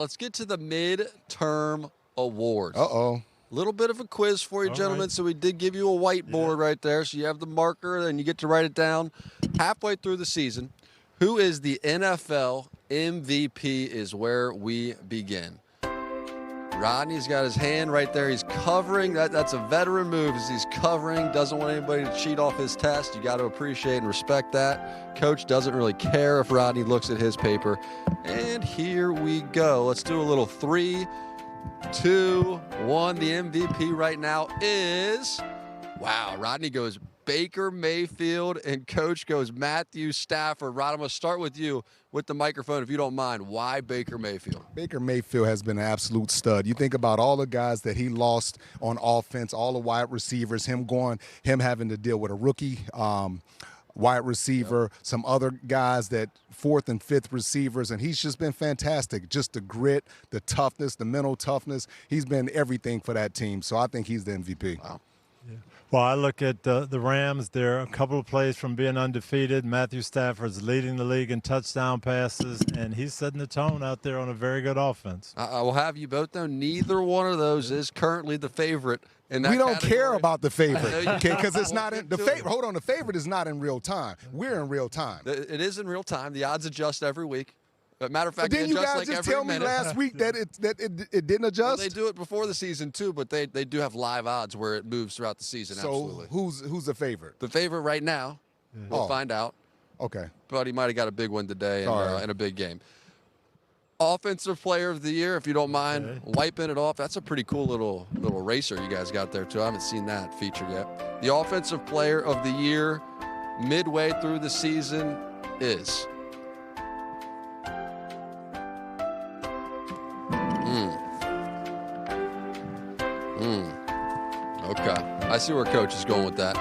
Let's get to the midterm awards. Uh-oh. Little bit of a quiz for you, gentlemen. Right. So we did give you a whiteboard right there. So you have the marker, and you get to write it down. Halfway through the season, who is the NFL MVP is where we begin. Rodney's got his hand right there. He's covering. That's a veteran move as he's covering. Doesn't want anybody to cheat off his test. You got to appreciate and respect that. Coach doesn't really care if Rodney looks at his paper. And here we go. Let's do a little 3, 2, 1. The MVP right now is, wow, Rodney goes Baker Mayfield, and Coach goes Matthew Stafford. Rod, I'm going to start with you with the microphone, if you don't mind. Why Baker Mayfield? Baker Mayfield has been an absolute stud. You think about all the guys that he lost on offense, all the wide receivers, him having to deal with a rookie wide receiver, some other guys that 4th and 5th receivers, and he's just been fantastic. Just the grit, the toughness, the mental toughness. He's been everything for that team, so I think he's the MVP. Wow. Yeah. Well, I look at the Rams. They're a couple of plays from being undefeated. Matthew Stafford's leading the league in touchdown passes, and he's setting the tone out there on a very good offense. I will have you both know neither one of those is currently the favorite in that We don't category. care about the favorite, I know you okay? don't. Because it's not We'll in the get to it. favorite. Hold on, the favorite is not in real time. We're in real time. It is in real time. The odds adjust every week. But matter of fact, But didn't they you adjust guys like just every tell me minute. last week that it didn't Well, adjust? they do it before the season too, but they do have live odds where it moves throughout the season. So absolutely. who's the favorite? The favorite right now, we'll find out. Okay. But he might have got a big one today All right. in a big game. Offensive Player of the Year, if you don't mind wiping it off. That's a pretty cool little racer you guys got there too. I haven't seen that featured yet. The Offensive Player of the Year, midway through the season, is. Okay. I see where Coach is going with that.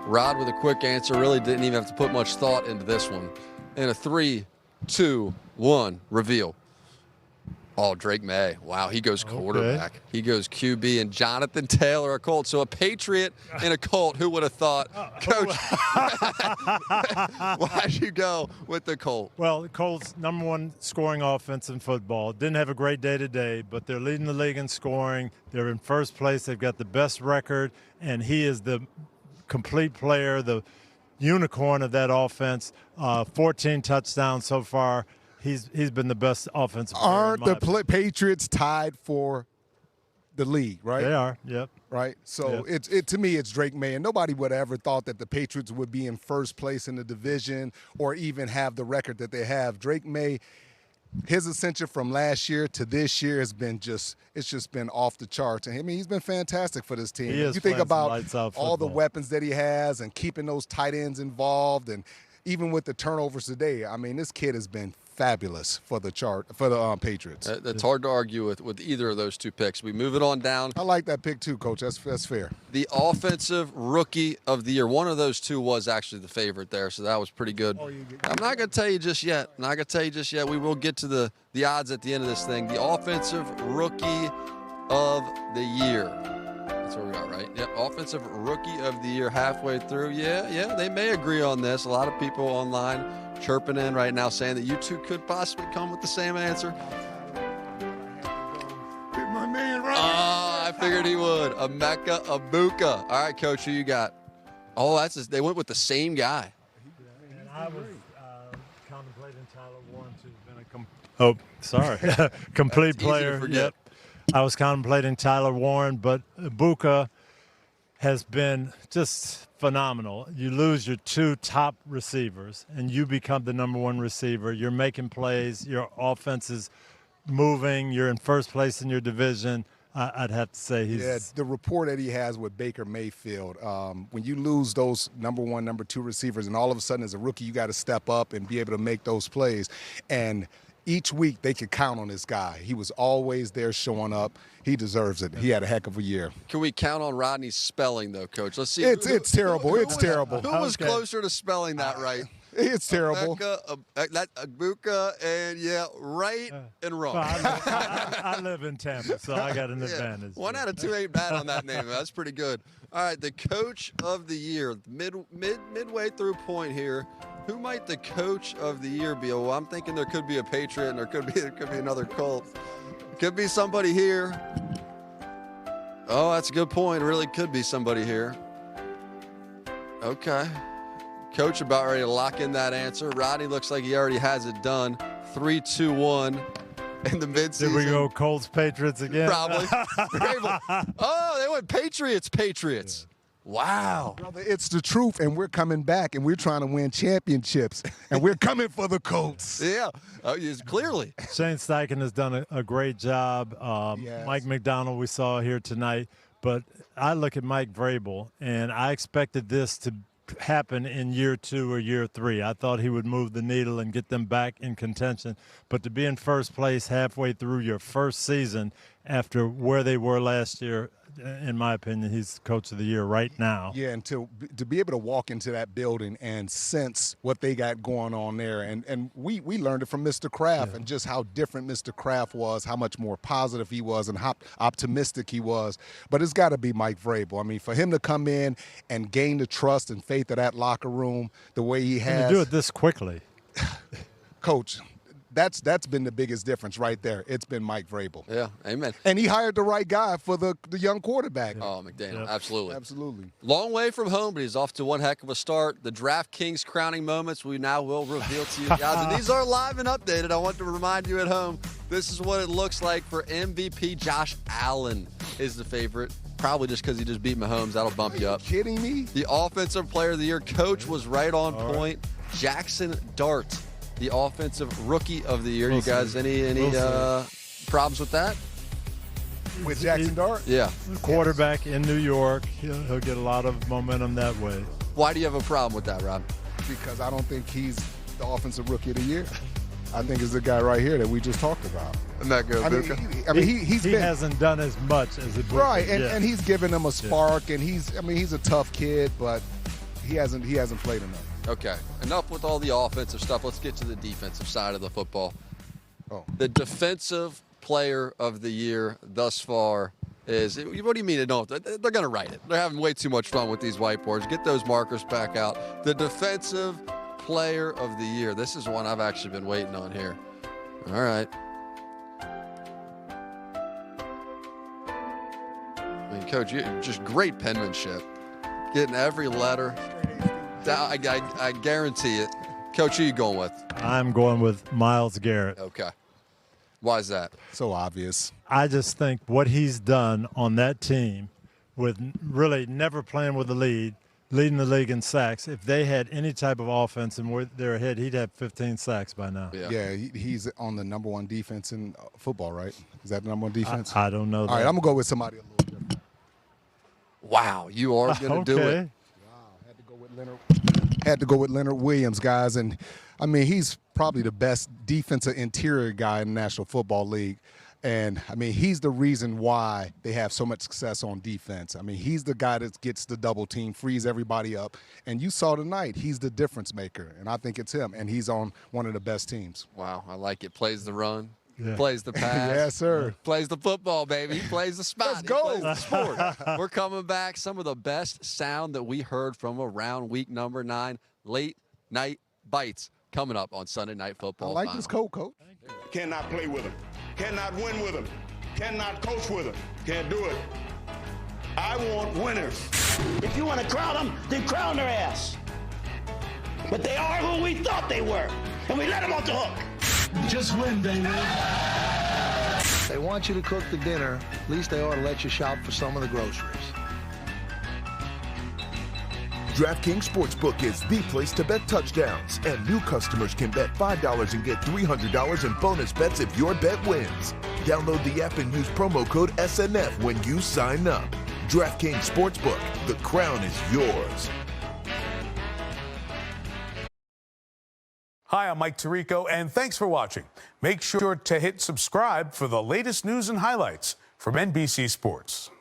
Rod with a quick answer. Really didn't even have to put much thought into this one. In a 3, 2, 1, reveal. Oh, Drake May. Wow, he goes quarterback. He goes QB, and Jonathan Taylor, a Colt. So a Patriot and a Colt. Who would have thought? Coach, why'd you go with the Colt? Well, the Colts, number 1 scoring offense in football. Didn't have a great day today, but they're leading the league in scoring. They're in first place. They've got the best record, and he is the complete player, the unicorn of that offense. 14 touchdowns so far. He's been the best offensive player. Aren't the Patriots tied for the league, right? They are, yep. Right? So to me, it's Drake May. And nobody would have ever thought that the Patriots would be in first place in the division or even have the record that they have. Drake May, his ascension from last year to this year has been it's just been off the charts. And I mean, he's been fantastic for this team. He is You think playing some about lights-out all the football. weapons that he has and keeping those tight ends involved, and even with the turnovers today, I mean, this kid has been fabulous for the Patriots. That's hard to argue with either of those two picks. We move it on down. I like that pick too, Coach. That's fair. The Offensive Rookie of the Year. One of those two was actually the favorite there, so that was pretty good. I'm not going to tell you just yet. We will get to the odds at the end of this thing. The Offensive Rookie of the Year. That's where we are, right? Yep. Offensive Rookie of the Year halfway through. Yeah, they may agree on this. A lot of people online chirping in right now saying that you two could possibly come with the same answer. My man, right? I figured he would. Emeka Egbuka. All right, Coach, who you got? Oh, they went with the same guy. And I was contemplating Tyler Warren to have been a complete That's easy to player. forget. Yep. I was contemplating Tyler Warren, but Egbuka has been just phenomenal. You lose your 2 top receivers, and you become the number 1 receiver. You're making plays. Your offense is moving. You're in first place in your division. I'd have to say he's the rapport that he has with Baker Mayfield. When you lose those number 1, number 2 receivers, and all of a sudden as a rookie you got to step up and be able to make those plays. And each week they could count on this guy. He was always there showing up. He deserves it. He had a heck of a year. Can we count on Rodney's spelling, though, Coach? Let's see. It's terrible. It's terrible. Who was closer to spelling that right? It's terrible. Egbuka, and right and wrong. I live in Tampa, so I got an advantage. 1 out of 2 ain't bad on that name. That's pretty good. All right, the Coach of the Year, midway through point here. Who might the coach of the year be? Well, I'm thinking there could be a Patriot and there could be another Colt. Could be somebody here. Oh, that's a good point. It really could be somebody here. Okay. Coach about ready to lock in that answer. Rodney looks like he already has it done. 3-2-1 in the midseason. Did we go Colts Patriots again? Probably. Oh, they went Patriots. Wow. Brother, it's the truth, and we're coming back, and we're trying to win championships, and we're coming for the Colts. Yeah, clearly. Shane Steichen has done a great job. Yes. Mike McDonald we saw here tonight. But I look at Mike Vrabel, and I expected this to happen in year 2 or year 3. I thought he would move the needle and get them back in contention. But to be in first place halfway through your first season after where they were last year, in my opinion, he's coach of the year right now. Yeah, and to be able to walk into that building and sense what they got going on there. And we learned it from Mr. Kraft, and just how different Mr. Kraft was, how much more positive he was, and how optimistic he was. But it's got to be Mike Vrabel. I mean, for him to come in and gain the trust and faith of that locker room the way he has. And to do it this quickly. Coach, that's been the biggest difference right there. It's been Mike Vrabel. Yeah, amen. And he hired the right guy for the young quarterback. Oh, McDaniel, absolutely. Absolutely. Long way from home, but he's off to one heck of a start. The DraftKings crowning moments we now will reveal to you guys. And these are live and updated. I want to remind you at home, this is what it looks like for MVP. Josh Allen is the favorite. Probably just because he just beat Mahomes. That'll bump you up. Are you kidding me? The Offensive Player of the Year coach was right on point. Jackson Dart, the Offensive Rookie of the Year. You guys, any problems with that? With Jackson Dart? Yeah. Quarterback in New York. He'll get a lot of momentum that way. Why do you have a problem with that, Rob? Because I don't think he's the Offensive Rookie of the Year. I think it's the guy right here that we just talked about. Isn't that good, Luka? He hasn't done as much as it right, and he's given them a spark, and he's a tough kid, but he hasn't played enough. Okay, enough with all the offensive stuff. Let's get to the defensive side of the football. Oh. The Defensive Player of the Year thus far is, what do you mean? No, they're going to write it. They're having way too much fun with these whiteboards. Get those markers back out. The Defensive Player of the Year. This is one I've actually been waiting on here. All right. I mean, Coach, just great penmanship. Getting every letter. I guarantee it. Coach, who are you going with? I'm going with Myles Garrett. Okay. Why is that? So obvious. I just think what he's done on that team with really never playing with the lead, leading the league in sacks. If they had any type of offense and were they're ahead, he'd have 15 sacks by now. Yeah, he's on the #1 defense in football, right? Is that the #1 defense? I don't know. All right, I'm going to go with somebody a little different. Wow, you are going to do it. Wow, had to go with Leonard Williams, guys. And, I mean, he's probably the best defensive interior guy in the National Football League. And, I mean, he's the reason why they have so much success on defense. I mean, he's the guy that gets the double team, frees everybody up. And you saw tonight, he's the difference maker. And I think it's him. And he's on one of the best teams. Wow, I like it. Plays the run. Yeah. Plays the pass. Yes, sir. Plays the football, baby. He plays the spot. Let's go. He plays the sport. We're coming back. Some of the best sound that we heard from around week number 9. Late night bites coming up on Sunday Night Football. I like this coach. Cannot play with him. Cannot win with him. Cannot coach with him. Can't do it. I want winners. If you want to crown them, then crown their ass. But they are who we thought they were, and we let them off the hook. Just win, baby. They want you to cook the dinner. At least they ought to let you shop for some of the groceries. DraftKings Sportsbook is the place to bet touchdowns, and new customers can bet $5 and get $300 in bonus bets if your bet wins. Download the app and use promo code SNF when you sign up. DraftKings Sportsbook, the crown is yours. Hi, I'm Mike Tirico, and thanks for watching. Make sure to hit subscribe for the latest news and highlights from NBC Sports.